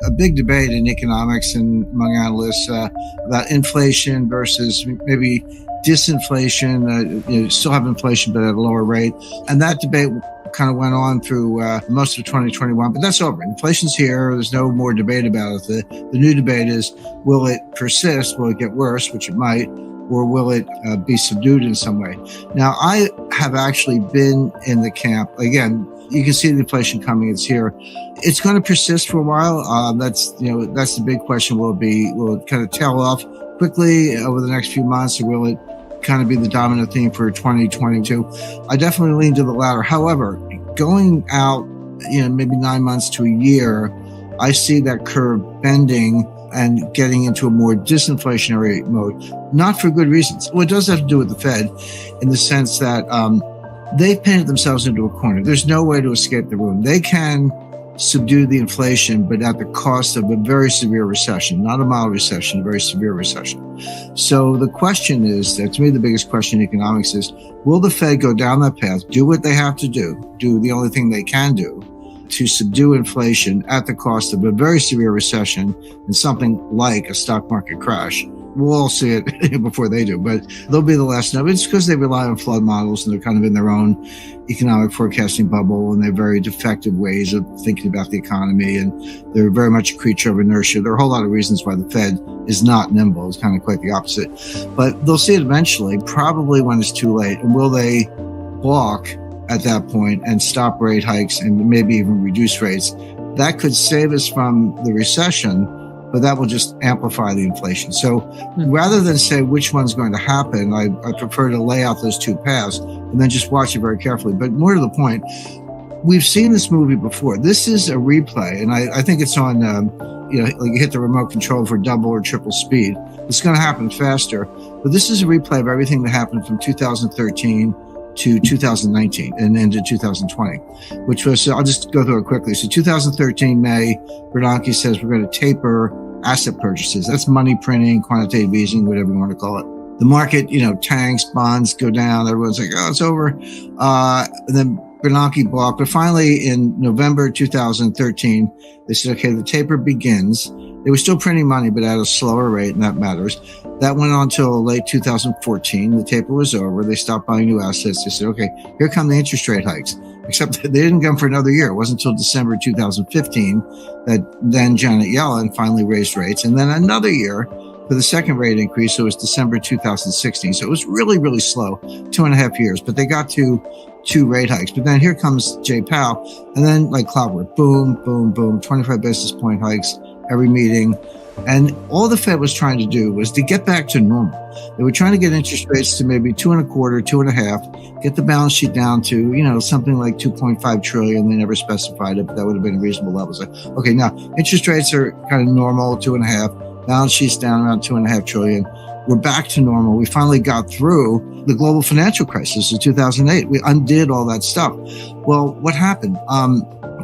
a big debate in economics and among analysts about inflation versus maybe disinflation. Still have inflation, but at a lower rate. And that debate kind of went on through most of 2021, but that's over. Inflation's here. There's no more debate about it. The new debate is, will it persist? Will it get worse, which it might, or will it be subdued in some way? Now, I have actually been in the camp. Again, you can see the inflation coming. It's here. It's going to persist for a while. That's the big question. Will it kind of tail off quickly over the next few months, or will it kind of be the dominant theme for 2022? I definitely lean to the latter. However, going out, maybe 9 months to a year, I see that curve bending and getting into a more disinflationary mode, not for good reasons. Well, it does have to do with the Fed in the sense that they've painted themselves into a corner. There's no way to escape the room. They can subdue the inflation, but at the cost of a very severe recession, not a mild recession, a very severe recession. So the question is, to me, the biggest question in economics is, will the Fed go down that path, do what they have to do the only thing they can do to subdue inflation at the cost of a very severe recession and something like a stock market crash? We'll all see it before they do, but they'll be the last to know. It's because they rely on flood models and they're kind of in their own economic forecasting bubble, and they're very defective ways of thinking about the economy, and they're very much a creature of inertia. There are a whole lot of reasons why the Fed is not nimble. It's kind of quite the opposite. But they'll see it eventually, probably when it's too late. And will they balk at that point and stop rate hikes and maybe even reduce rates? That could save us from the recession, but that will just amplify the inflation. So rather than say which one's going to happen, I prefer to lay out those two paths and then just watch it very carefully. But more to the point, we've seen this movie before. This is a replay, and I think it's on, like you hit the remote control for double or triple speed. It's going to happen faster, but this is a replay of everything that happened from 2013 to 2019 and into 2020, which was, I'll just go through it quickly. So 2013, May, Bernanke says we're going to taper asset purchases. That's money printing, quantitative easing, whatever you want to call it. The market, tanks, bonds go down. Everyone's like, oh, it's over. And then Bernanke balked. But finally, in November 2013, they said, okay, the taper begins. They were still printing money, but at a slower rate, and that matters. That went on till late 2014. The taper was over. They stopped buying new assets. They said, okay, here come the interest rate hikes. Except they didn't come for another year. It wasn't until December 2015 that then Janet Yellen finally raised rates. And then another year for the second rate increase. So it was December 2016. So it was really, really slow, 2.5 years. But they got to 2 rate hikes. But then here comes Jay Powell. And then like clockwork, boom, boom, boom, 25 basis point hikes every meeting. And all the Fed was trying to do was to get back to normal. They were trying to get interest rates to maybe 2.25, 2.5, get the balance sheet down to, something like 2.5 trillion. They never specified it, but that would have been a reasonable level. So, okay, now interest rates are kind of normal, 2.5, balance sheet's down around 2.5 trillion. We're back to normal. We finally got through the global financial crisis of 2008. We undid all that stuff. Well, what happened?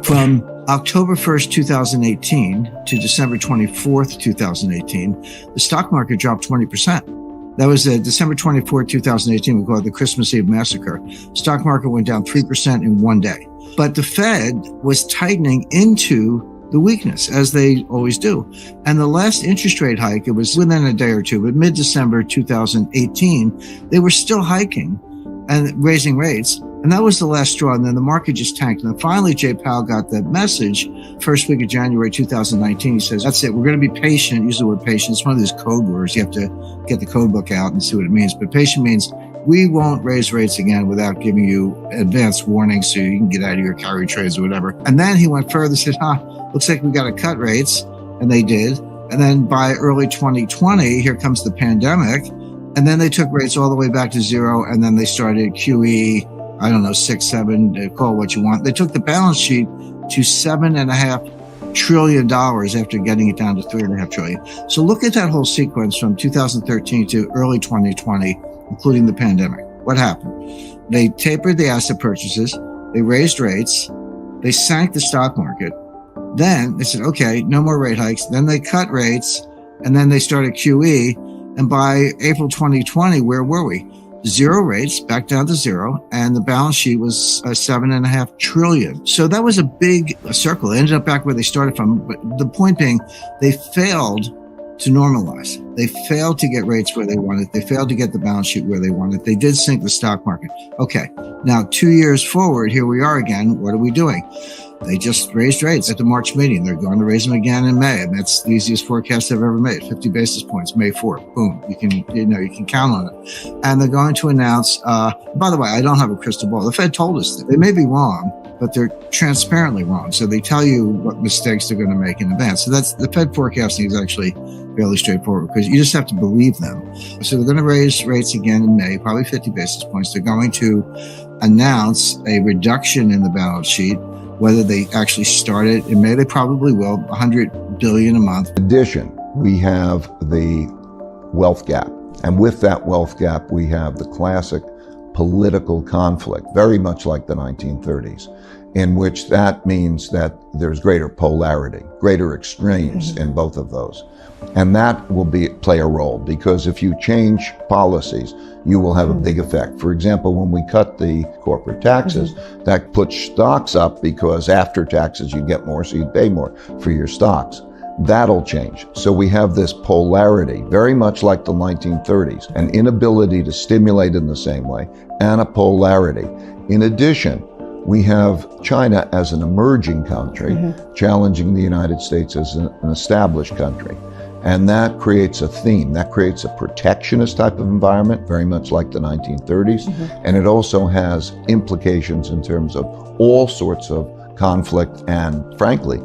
From October 1st, 2018 to December 24th, 2018, the stock market dropped 20%. That was December 24th, 2018. We call it the Christmas Eve massacre. Stock market went down 3% in one day. But the Fed was tightening into the weakness, as they always do. And the last interest rate hike, it was within a day or two, but mid-December 2018, they were still hiking and raising rates. And that was the last straw. And then the market just tanked. And then finally, Jay Powell got that message first week of January 2019. He says, that's it. We're going to be patient. Use the word patient. It's one of these code words. You have to get the code book out and see what it means. But patient means we won't raise rates again without giving you advance warning so you can get out of your carry trades or whatever. And then he went further, said, looks like we got to cut rates. And they did. And then by early 2020, here comes the pandemic. And then they took rates all the way back to zero. And then they started QE, 6, 7, call it what you want. They took the balance sheet to $7.5 trillion after getting it down to $3.5 trillion. So look at that whole sequence from 2013 to early 2020, including the pandemic. What happened? They tapered the asset purchases. They raised rates. They sank the stock market. Then they said, okay, no more rate hikes. Then they cut rates, and then they started QE. And by April 2020, where were we? zero rates, back down to zero, and the balance sheet was $7.5 trillion. So that was a big circle. They ended up back where they started from. But the point being, they failed to normalize. They failed to get rates where they wanted. They failed to get the balance sheet where they wanted. They did sink the stock market. Okay, now 2 years forward, here we are again. What are we doing? They just raised rates at the March meeting. They're going to raise them again in May, and that's the easiest forecast I've ever made. 50 basis points, May 4th. Boom. You can count on it. And they're going to announce. By the way, I don't have a crystal ball. The Fed told us that they may be wrong, but they're transparently wrong. So they tell you what mistakes they're going to make in advance. So that's the Fed forecasting is actually fairly straightforward because you just have to believe them. So they're going to raise rates again in May, probably 50 basis points. They're going to announce a reduction in the balance sheet. Whether they actually start it in May, they probably will, $100 billion a month. In addition, we have the wealth gap. And with that wealth gap, we have the classic political conflict, very much like the 1930s, in which that means that there's greater polarity, greater extremes in both of those. And that will play a role, because if you change policies, you will have a big effect. For example, when we cut the corporate taxes, that puts stocks up because after taxes you get more, so you pay more for your stocks. That'll change. So we have this polarity, very much like the 1930s, an inability to stimulate in the same way, and a polarity. In addition, we have China as an emerging country challenging the United States as an established country. And that creates a theme, that creates a protectionist type of environment, very much like the 1930s. And it also has implications in terms of all sorts of conflict and, frankly,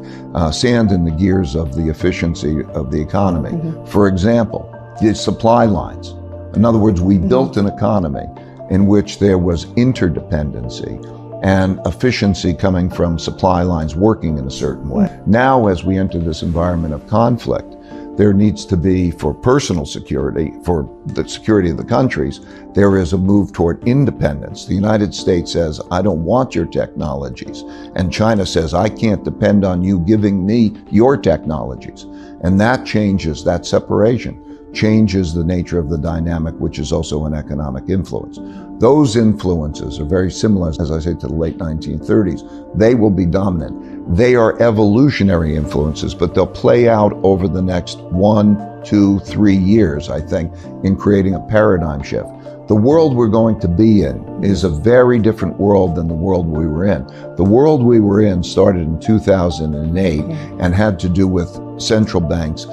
sand in the gears of the efficiency of the economy. For example, the supply lines. In other words, we built an economy in which there was interdependency and efficiency coming from supply lines working in a certain way. Now, as we enter this environment of conflict, there needs to be, for personal security, for the security of the countries, there is a move toward independence. The United States says, I don't want your technologies. And China says, I can't depend on you giving me your technologies. And that changes, that separation changes the nature of the dynamic, which is also an economic influence. Those influences are very similar, as I say, to the late 1930s. They will be dominant. They are evolutionary influences, but they'll play out over the next 1, 2, 3 years, I think, in creating a paradigm shift. The world we're going to be in is a very different world than the world we were in. The world we were in started in 2008 and had to do with central banks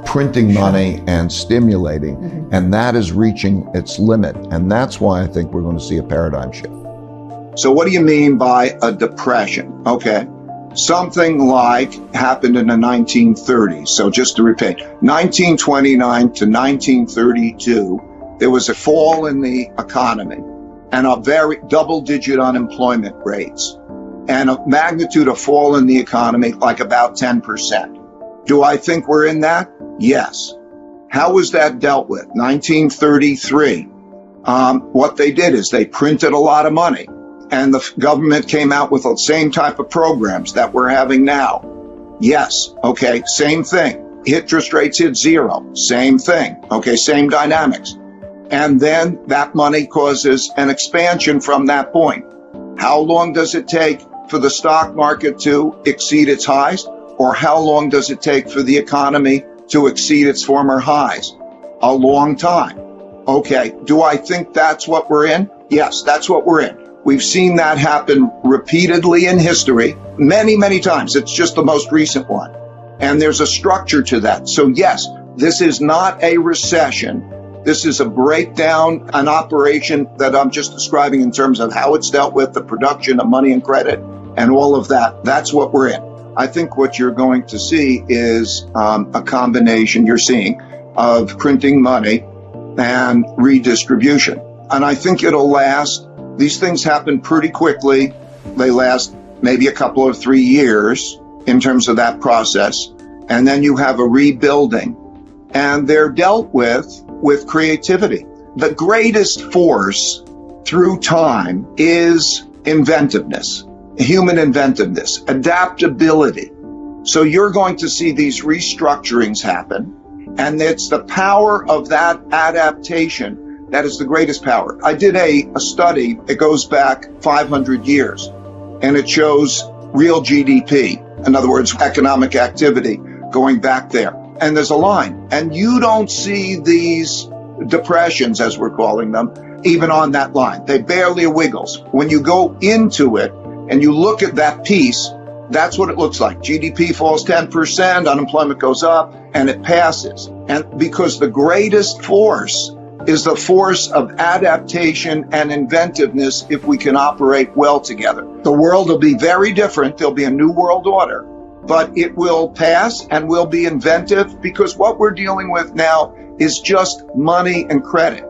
printing money and stimulating, and that is reaching its limit. And that's why I think we're going to see a paradigm shift. So what do you mean by a depression? Okay. Something like happened in the 1930s. So just to repeat, 1929 to 1932, there was a fall in the economy and a very double-digit unemployment rates and a magnitude of fall in the economy like about 10%. Do I think we're in that? Yes. How was that dealt with? 1933. What they did is they printed a lot of money, and the government came out with the same type of programs that we're having now. Yes. Okay. Same thing. Interest rates hit zero. Same thing. Okay. Same dynamics. And then that money causes an expansion from that point. How long does it take for the stock market to exceed its highs? Or how long does it take for the economy to exceed its former highs? A long time. Okay, do I think that's what we're in? Yes, that's what we're in. We've seen that happen repeatedly in history, many, many times. It's just the most recent one. And there's a structure to that. So yes, this is not a recession. This is a breakdown, an operation that I'm just describing in terms of how it's dealt with, the production of money and credit, and all of that. That's what we're in. I think what you're going to see is a combination you're seeing of printing money and redistribution. And I think it'll last. These things happen pretty quickly. They last maybe a couple of 3 years in terms of that process. And then you have a rebuilding. And they're dealt with creativity. The greatest force through time is inventiveness. Human inventiveness, adaptability. So you're going to see these restructurings happen, and it's the power of that adaptation That is the greatest power. I did a study. It goes back 500 years, and it shows real GDP. In other words, economic activity going back there. And there's a line. And you don't see these depressions, as we're calling them, even on that line. They barely wiggles. When you go into it and you look at that piece, that's what it looks like. GDP falls 10%, unemployment goes up, and it passes. And because the greatest force is the force of adaptation and inventiveness if we can operate well together. The world will be very different. There'll be a new world order, but it will pass and will be inventive because what we're dealing with now is just money and credit.